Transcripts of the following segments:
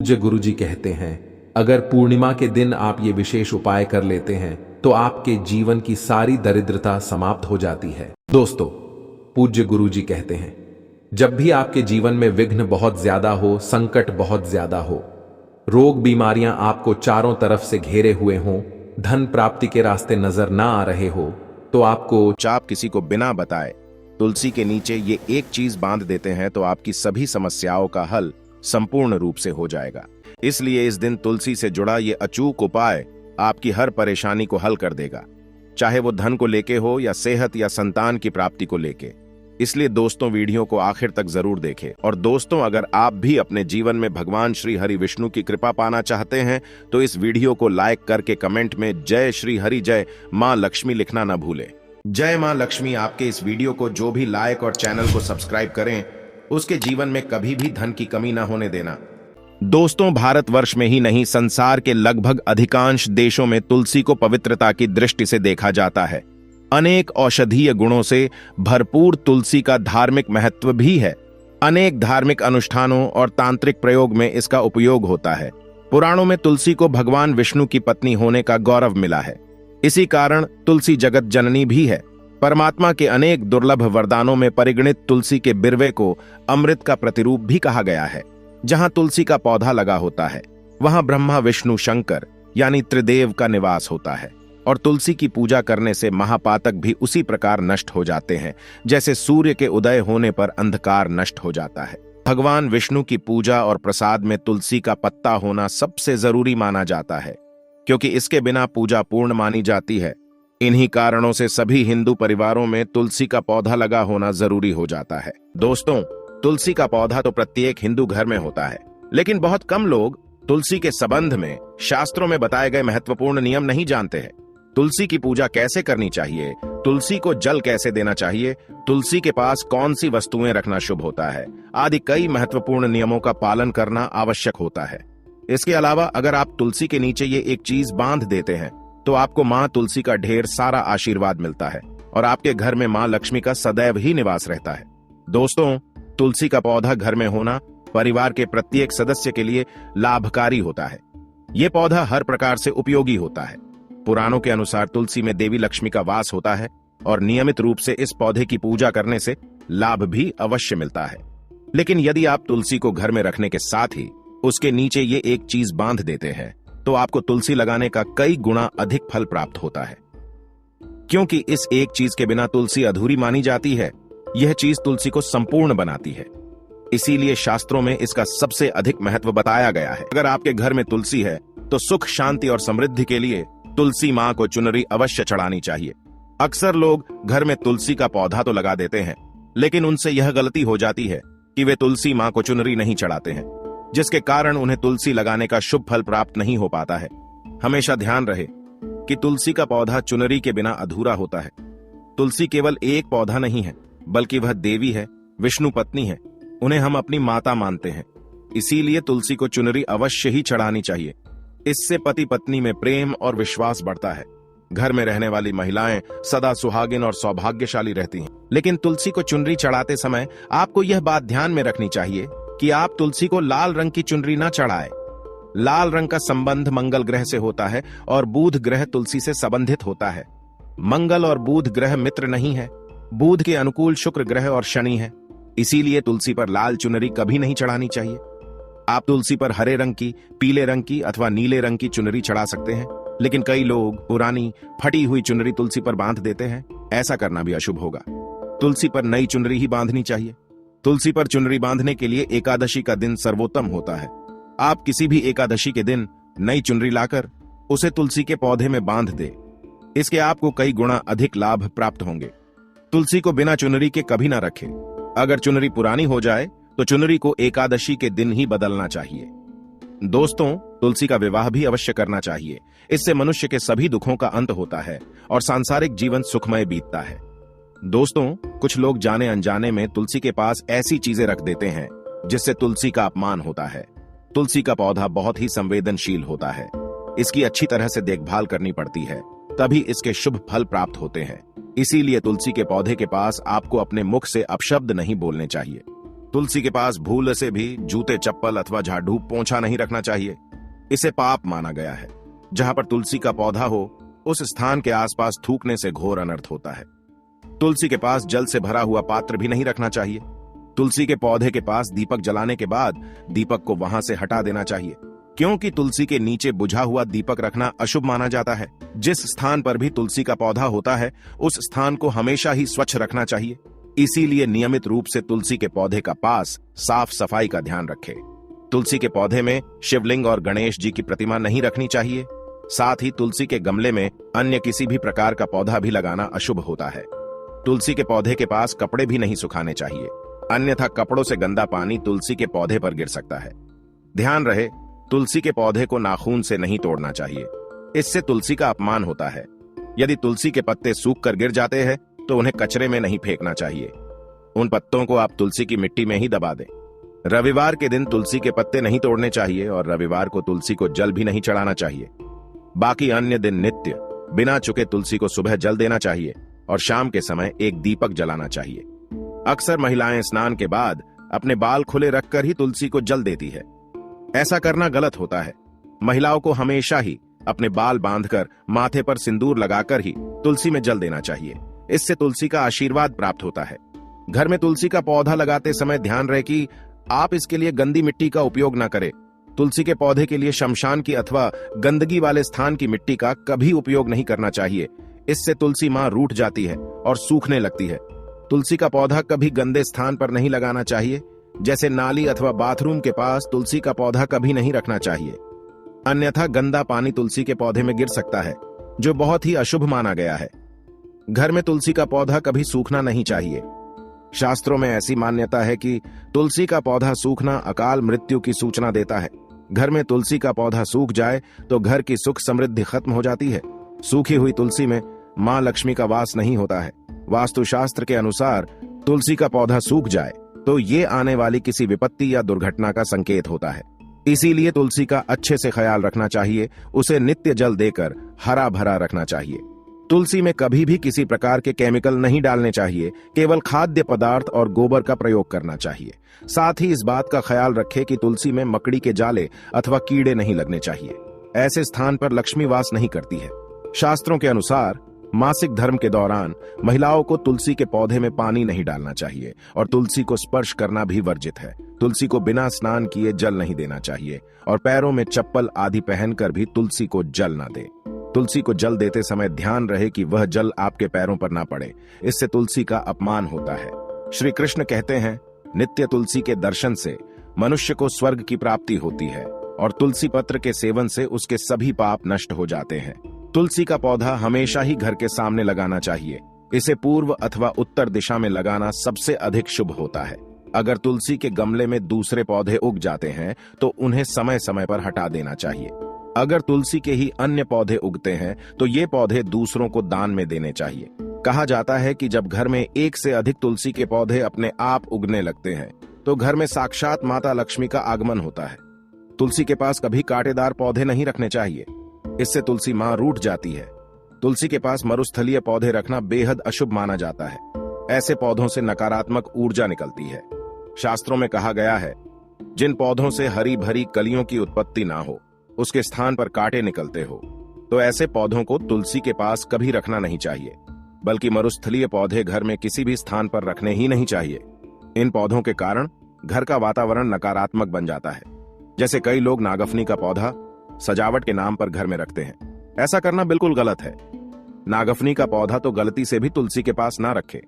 पूज्य गुरुजी कहते हैं, अगर पूर्णिमा के दिन आप ये विशेष उपाय कर लेते हैं तो आपके जीवन की सारी दरिद्रता समाप्त हो जाती है। दोस्तों, पूज्य गुरुजी कहते हैं, जब भी आपके जीवन में विघ्न बहुत ज्यादा हो, संकट बहुत ज्यादा हो, रोग बीमारियां आपको चारों तरफ से घेरे हुए हों, धन प्राप्ति के रास्ते नजर ना आ रहे हो, तो आपको आप किसी को बिना बताए तुलसी के नीचे ये एक चीज बांध देते हैं तो आपकी सभी समस्याओं का हल संपूर्ण रूप से हो जाएगा। इसलिए इस दिन तुलसी से जुड़ा ये अचूक उपाय आपकी हर परेशानी को हल कर देगा, चाहे वो धन को लेके हो या सेहत या संतान की प्राप्ति को लेके। इसलिए दोस्तों, वीडियो को आखिर तक जरूर देखें। और दोस्तों, अगर आप भी अपने जीवन में भगवान श्री हरि विष्णु की कृपा पाना चाहते हैं तो इस वीडियो को लाइक करके कमेंट में जय श्री हरि जय मां लक्ष्मी लिखना न भूलें। जय मां लक्ष्मी आपके इस वीडियो को जो भी लाइक और चैनल को सब्सक्राइब करें उसके जीवन में कभी भी धन की कमी ना होने देना। दोस्तों, भारतवर्ष में ही नहीं, संसार के लगभग अधिकांश देशों में तुलसी को पवित्रता की दृष्टि से देखा जाता है। अनेक औषधीय गुणों से भरपूर तुलसी का धार्मिक महत्व भी है। अनेक धार्मिक अनुष्ठानों और तांत्रिक प्रयोग में इसका उपयोग होता है। पुराणों में तुलसी को भगवान विष्णु की पत्नी होने का गौरव मिला है। इसी कारण तुलसी जगत जननी भी है। परमात्मा के अनेक दुर्लभ वरदानों में परिगणित तुलसी के बिरवे को अमृत का प्रतिरूप भी कहा गया है। जहां तुलसी का पौधा लगा होता है वहां ब्रह्मा विष्णु शंकर यानी त्रिदेव का निवास होता है। और तुलसी की पूजा करने से महापातक भी उसी प्रकार नष्ट हो जाते हैं जैसे सूर्य के उदय होने पर अंधकार नष्ट हो जाता है। भगवान विष्णु की पूजा और प्रसाद में तुलसी का पत्ता होना सबसे जरूरी माना जाता है, क्योंकि इसके बिना पूजा पूर्ण मानी जाती है। इन्हीं कारणों से सभी हिंदू परिवारों में तुलसी का पौधा लगा होना जरूरी हो जाता है। दोस्तों, तुलसी का पौधा तो प्रत्येक हिंदू घर में होता है, लेकिन बहुत कम लोग तुलसी के संबंध में शास्त्रों में बताए गए महत्वपूर्ण नियम नहीं जानते हैं। तुलसी की पूजा कैसे करनी चाहिए, तुलसी को जल कैसे देना चाहिए, तुलसी के पास कौन सी वस्तुएं रखना शुभ होता है आदि कई महत्वपूर्ण नियमों का पालन करना आवश्यक होता है। इसके अलावा अगर आप तुलसी के नीचे ये एक चीज बांध देते हैं तो आपको मां तुलसी का ढेर सारा आशीर्वाद मिलता है और आपके घर में मां लक्ष्मी का सदैव ही निवास रहता है। दोस्तों, तुलसी का पौधा घर में होना परिवार के प्रत्येक सदस्य के लिए लाभकारी होता है। यह पौधा हर प्रकार से उपयोगी होता है। पुराणों के अनुसार तुलसी में देवी लक्ष्मी का वास होता है और नियमित रूप से इस पौधे की पूजा करने से लाभ भी अवश्य मिलता है। लेकिन यदि आप तुलसी को घर में रखने के साथ ही उसके नीचे ये एक चीज बांध देते हैं तो आपको तुलसी लगाने का कई गुना अधिक फल प्राप्त होता है, क्योंकि इस एक चीज के बिना तुलसी अधूरी मानी जाती है। यह चीज तुलसी को संपूर्ण बनाती है। इसीलिए शास्त्रों में इसका सबसे अधिक महत्व बताया गया है। अगर आपके घर में तुलसी है तो सुख, शांति और समृद्धि के लिए तुलसी मां को चुनरी अवश्य चढ़ानी चाहिए। अक्सर लोग घर में तुलसी का पौधा तो लगा देते हैं, लेकिन उनसे यह गलती हो जाती है कि वे तुलसी मां को चुनरी नहीं चढ़ाते हैं, जिसके कारण उन्हें तुलसी लगाने का शुभ फल प्राप्त नहीं हो पाता है। हमेशा ध्यान रहे कि तुलसी का पौधा चुनरी के बिना अधूरा होता है। तुलसी केवल एक पौधा नहीं है, बल्कि वह देवी है, विष्णु पत्नी है। उन्हें हम अपनी माता मानते हैं। इसीलिए तुलसी को चुनरी अवश्य ही चढ़ानी चाहिए। इससे पति पत्नी में प्रेम और विश्वास बढ़ता है। घर में रहने वाली महिलाएं सदा सुहागिन और सौभाग्यशाली रहती हैं। लेकिन तुलसी को चुनरी चढ़ाते समय आपको यह बात ध्यान में रखनी चाहिए कि आप तुलसी को लाल रंग की चुनरी न चढ़ाएं। लाल रंग का संबंध मंगल ग्रह से होता है और बुध ग्रह तुलसी से संबंधित होता है। मंगल और बुध ग्रह मित्र नहीं है। बुध के अनुकूल शुक्र ग्रह और शनि है। इसीलिए तुलसी पर लाल चुनरी कभी नहीं चढ़ानी चाहिए। आप तुलसी पर हरे रंग की, पीले रंग की अथवा नीले रंग की चुनरी चढ़ा सकते हैं, लेकिन कई लोग पुरानी फटी हुई चुनरी तुलसी पर बांध देते हैं। ऐसा करना भी अशुभ होगा। तुलसी पर नई चुनरी ही बांधनी चाहिए। तुलसी पर चुनरी बांधने के लिए एकादशी का दिन सर्वोत्तम होता है। आप किसी भी एकादशी के दिन नई चुनरी लाकर उसे तुलसी के पौधे में बांध दे। इसके आपको कई गुना अधिक लाभ प्राप्त होंगे। तुलसी को बिना चुनरी के कभी ना रखें। अगर चुनरी पुरानी हो जाए तो चुनरी को एकादशी के दिन ही बदलना चाहिए। दोस्तों, तुलसी का विवाह भी अवश्य करना चाहिए। इससे मनुष्य के सभी दुखों का अंत होता है और सांसारिक जीवन सुखमय बीतता है। दोस्तों, कुछ लोग जाने अनजाने में तुलसी के पास ऐसी चीजें रख देते हैं जिससे तुलसी का अपमान होता है। तुलसी का पौधा बहुत ही संवेदनशील होता है। इसकी अच्छी तरह से देखभाल करनी पड़ती है, तभी इसके शुभ फल प्राप्त होते हैं। इसीलिए तुलसी के पौधे के पास आपको अपने मुख से अपशब्द नहीं बोलने चाहिए। तुलसी के पास भूल से भी जूते, चप्पल अथवा झाड़ू, पोंछा नहीं रखना चाहिए। इसे पाप माना गया है। जहां पर तुलसी का पौधा हो उस स्थान के आसपास थूकने से घोर अनर्थ होता है। तुलसी के पास जल से भरा हुआ पात्र भी नहीं रखना चाहिए। तुलसी के पौधे के पास दीपक जलाने के बाद दीपक को वहां से हटा देना चाहिए, क्योंकि तुलसी के नीचे बुझा हुआ दीपक रखना अशुभ माना जाता है। जिस स्थान पर भी तुलसी का पौधा होता है उस स्थान को हमेशा ही स्वच्छ रखना चाहिए। इसीलिए नियमित रूप से तुलसी के पौधे का पास साफ सफाई का ध्यान रखें। तुलसी के पौधे में शिवलिंग और गणेश जी की प्रतिमा नहीं रखनी चाहिए। साथ ही तुलसी के गमले में अन्य किसी भी प्रकार का पौधा भी लगाना अशुभ होता है। तुलसी के पौधे के पास कपड़े भी नहीं सुखाने चाहिए, अन्यथा कपड़ों से गंदा पानी तुलसी के पौधे पर गिर सकता है। ध्यान रहे, तुलसी के पौधे को नाखून से नहीं तोड़ना चाहिए, इससे तुलसी का अपमान होता है। यदि तुलसी के पत्ते सूख कर गिर जाते हैं तो उन्हें कचरे में नहीं फेंकना चाहिए। उन पत्तों को आप तुलसी की मिट्टी में ही दबा दें। रविवार के दिन तुलसी के पत्ते नहीं तोड़ने चाहिए और रविवार को तुलसी को जल भी नहीं चढ़ाना चाहिए। बाकी अन्य दिन नित्य बिना चुके तुलसी को सुबह जल देना चाहिए और शाम के समय एक दीपक जलाना चाहिए। अक्सर महिलाएं स्नान के बाद अपने बाल खुले रखकर ही तुलसी को जल देती है। ऐसा करना गलत होता है। महिलाओं को हमेशा ही अपने बाल बांधकर माथे पर सिंदूर लगाकर ही तुलसी में जल देना चाहिए। इससे तुलसी का आशीर्वाद प्राप्त होता है। घर में तुलसी का पौधा लगाते समय ध्यान रहे कि आप इसके लिए गंदी मिट्टी का उपयोग न करें। तुलसी के पौधे के लिए शमशान की अथवा गंदगी वाले स्थान की मिट्टी का कभी उपयोग नहीं करना चाहिए। इससे तुलसी मां रूठ जाती है और सूखने लगती है। तुलसी का पौधा कभी गंदे स्थान पर नहीं लगाना चाहिए, जैसे नाली अथवा बाथरूम के पास तुलसी का पौधा कभी नहीं रखना चाहिए, अन्यथा गंदा पानी तुलसी के पौधे में गिर सकता है, जो बहुत ही अशुभ माना गया है। घर में तुलसी का पौधा कभी सूखना नहीं चाहिए। शास्त्रों में ऐसी मान्यता है कि तुलसी का पौधा सूखना अकाल मृत्यु की सूचना देता है। घर में तुलसी का पौधा सूख जाए तो घर की सुख समृद्धि खत्म हो जाती है। सूखी हुई तुलसी में मां लक्ष्मी का वास नहीं होता है। वास्तुशास्त्र के अनुसार तुलसी का पौधा सूख जाए तो ये आने वाली किसी विपत्ति या दुर्घटना का संकेत होता है। इसीलिए तुलसी का अच्छे से ख्याल रखना चाहिए, उसे नित्य जल देकर हरा भरा रखना चाहिए। तुलसी में कभी भी किसी प्रकार के केमिकल नहीं डालने चाहिए, केवल खाद्य पदार्थ और गोबर का प्रयोग करना चाहिए। साथ ही इस बात का ख्याल रखें कि तुलसी में मकड़ी के जाले अथवा कीड़े नहीं लगने चाहिए। ऐसे स्थान पर लक्ष्मी वास नहीं करती है। शास्त्रों के अनुसार मासिक धर्म के दौरान महिलाओं को तुलसी के पौधे में पानी नहीं डालना चाहिए और तुलसी को स्पर्श करना भी वर्जित है। तुलसी को बिना स्नान किए जल नहीं देना चाहिए और पैरों में चप्पल आदि पहनकर भी तुलसी को जल न दे। तुलसी को जल देते समय ध्यान रहे कि वह जल आपके पैरों पर ना पड़े, इससे तुलसी का अपमान होता है। श्री कृष्ण कहते हैं, नित्य तुलसी के दर्शन से मनुष्य को स्वर्ग की प्राप्ति होती है और तुलसी पत्र के सेवन से उसके सभी पाप नष्ट हो जाते हैं। तुलसी का पौधा हमेशा ही घर के सामने लगाना चाहिए। इसे पूर्व अथवा उत्तर दिशा में लगाना सबसे अधिक शुभ होता है। अगर तुलसी के गमले में दूसरे पौधे उग जाते हैं तो उन्हें समय समय पर हटा देना चाहिए। अगर तुलसी के ही अन्य पौधे उगते हैं तो ये पौधे दूसरों को दान में देने चाहिए। कहा जाता है कि जब घर में एक से अधिक तुलसी के पौधे अपने आप उगने लगते हैं तो घर में साक्षात माता लक्ष्मी का आगमन होता है। तुलसी के पास कभी कांटेदार पौधे नहीं रखने चाहिए, इससे तुलसी मां रूठ जाती है। तुलसी के पास मरुस्थलीय पौधे रखना बेहद अशुभ माना जाता है। ऐसे पौधों से नकारात्मक ऊर्जा निकलती है। शास्त्रों में कहा गया है, जिन पौधों से हरी भरी कलियों की उत्पत्ति ना हो, उसके स्थान पर कांटे निकलते हो, तो ऐसे पौधों को तुलसी के पास कभी रखना नहीं चाहिए, बल्कि मरुस्थलीय पौधे घर में किसी भी स्थान पर रखने ही नहीं चाहिए। इन पौधों के कारण घर का वातावरण नकारात्मक बन जाता है। जैसे कई लोग नागफनी का पौधा सजावट के नाम पर घर में रखते हैं। ऐसा करना बिल्कुल गलत है। नागफनी का पौधा तो गलती से भी तुलसी के पास ना रखे।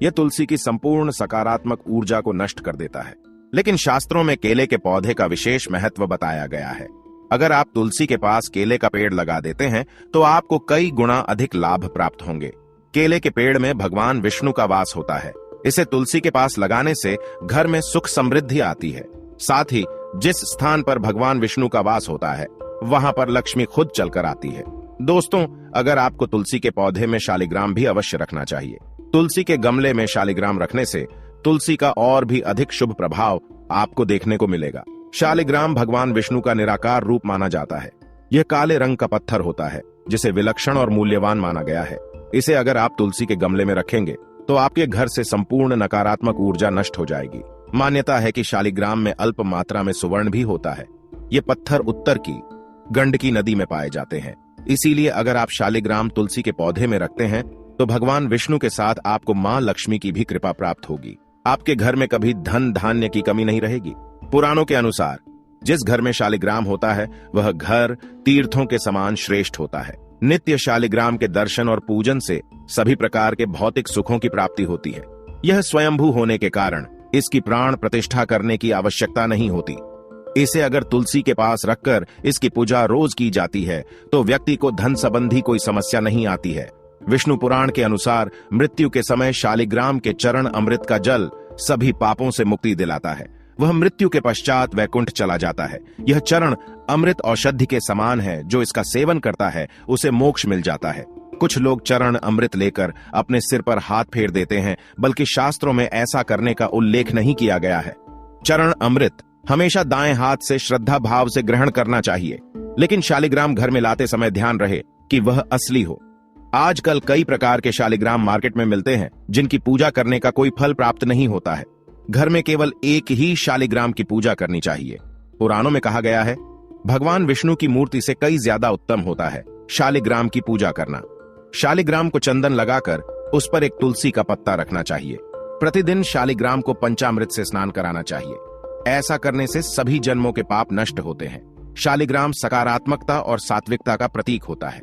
यह तुलसी की संपूर्ण सकारात्मक ऊर्जा को नष्ट कर देता है। लेकिन शास्त्रों में केले के पौधे का विशेष महत्व बताया गया है। अगर आप तुलसी के पास केले का पेड़ लगा देते हैं तो आपको कई गुना अधिक लाभ प्राप्त होंगे। केले के पेड़ में भगवान विष्णु का वास होता है। इसे तुलसी के पास लगाने से घर में सुख समृद्धि आती है। साथ ही जिस स्थान पर भगवान विष्णु का वास होता है वहां पर लक्ष्मी खुद चलकर आती है। दोस्तों, अगर आपको तुलसी के पौधे में शालिग्राम भी अवश्य रखना चाहिए। तुलसी के गमले में शालिग्राम रखने से तुलसी का और भी अधिक शुभ प्रभाव आपको देखने को मिलेगा। शालिग्राम भगवान विष्णु का निराकार रूप माना जाता है। यह काले रंग का पत्थर होता है जिसे विलक्षण और मूल्यवान माना गया है। इसे अगर आप तुलसी के गमले में रखेंगे तो आपके घर से संपूर्ण नकारात्मक ऊर्जा नष्ट हो जाएगी। मान्यता है कि शालिग्राम में अल्प मात्रा में सुवर्ण भी होता है। ये पत्थर उत्तर की गंडकी नदी में पाए जाते हैं। इसीलिए अगर आप शालिग्राम तुलसी के पौधे में रखते हैं तो भगवान विष्णु के साथ आपको मां लक्ष्मी की भी कृपा प्राप्त होगी। आपके घर में कभी धन धान्य की कमी नहीं रहेगी। पुराणों के अनुसार जिस घर में शालिग्राम होता है वह घर तीर्थों के समान श्रेष्ठ होता है। नित्य शालिग्राम के दर्शन और पूजन से सभी प्रकार के भौतिक सुखों की प्राप्ति होती है। यह स्वयंभू होने के कारण इसकी प्राण प्रतिष्ठा करने की आवश्यकता नहीं होती। इसे अगर तुलसी के पास रखकर इसकी पूजा रोज की जाती है तो व्यक्ति को धन संबंधी कोई समस्या नहीं आती है। विष्णु पुराण के अनुसार मृत्यु के समय शालिग्राम के चरण अमृत का जल सभी पापों से मुक्ति दिलाता है। वह मृत्यु के पश्चात वैकुंठ चला जाता है। यह चरण अमृत औषधि के समान है। जो इसका सेवन करता है उसे मोक्ष मिल जाता है। कुछ लोग चरण अमृत लेकर अपने सिर पर हाथ फेर देते हैं, बल्कि शास्त्रों में ऐसा करने का उल्लेख नहीं किया गया है। चरण अमृत हमेशा दाएं हाथ से श्रद्धा भाव से ग्रहण करना चाहिए, लेकिन शालिग्राम घर में लाते समय ध्यान रहे कि वह असली हो। आजकल कई प्रकार के शालिग्राम मार्केट में मिलते हैं जिनकी पूजा करने का कोई फल प्राप्त नहीं होता है। घर में केवल एक ही शालिग्राम की पूजा करनी चाहिए। पुराणों में कहा गया है भगवान विष्णु की मूर्ति से कई ज्यादा उत्तम होता है शालिग्राम की पूजा करना। शालिग्राम को चंदन लगाकर उस पर एक तुलसी का पत्ता रखना चाहिए। प्रतिदिन शालिग्राम को पंचामृत से स्नान कराना चाहिए। ऐसा करने से सभी जन्मों के पाप नष्ट होते हैं। शालिग्राम सकारात्मकता और सात्विकता का प्रतीक होता है।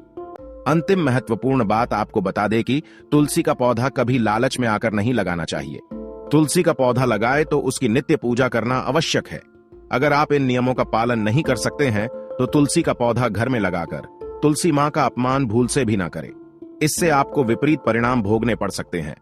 अंतिम महत्वपूर्ण बात आपको बता दे कि तुलसी का पौधा कभी लालच में आकर नहीं लगाना चाहिए। तुलसी का पौधा लगाए तो उसकी नित्य पूजा करना आवश्यक है। अगर आप इन नियमों का पालन नहीं कर सकते हैं तो तुलसी का पौधा घर में लगाकर तुलसी मां का अपमान भूल से भी ना करें। इससे आपको विपरीत परिणाम भोगने पड़ सकते हैं।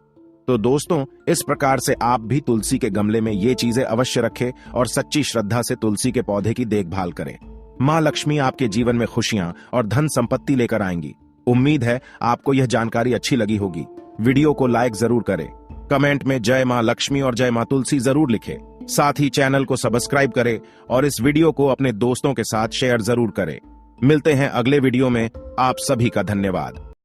तो दोस्तों, इस प्रकार से आप भी तुलसी के गमले में ये चीजें अवश्य रखें और सच्ची श्रद्धा से तुलसी के पौधे की देखभाल करें। मां लक्ष्मी आपके जीवन में खुशियां और धन संपत्ति लेकर आएंगी। उम्मीद है आपको यह जानकारी अच्छी लगी होगी। वीडियो को लाइक जरूर करें, कमेंट में जय मां लक्ष्मी और जय मां तुलसी जरूर लिखें। साथ ही चैनल को सब्सक्राइब करें और इस वीडियो को अपने दोस्तों के साथ शेयर जरूर करें। मिलते हैं अगले वीडियो में। आप सभी का धन्यवाद।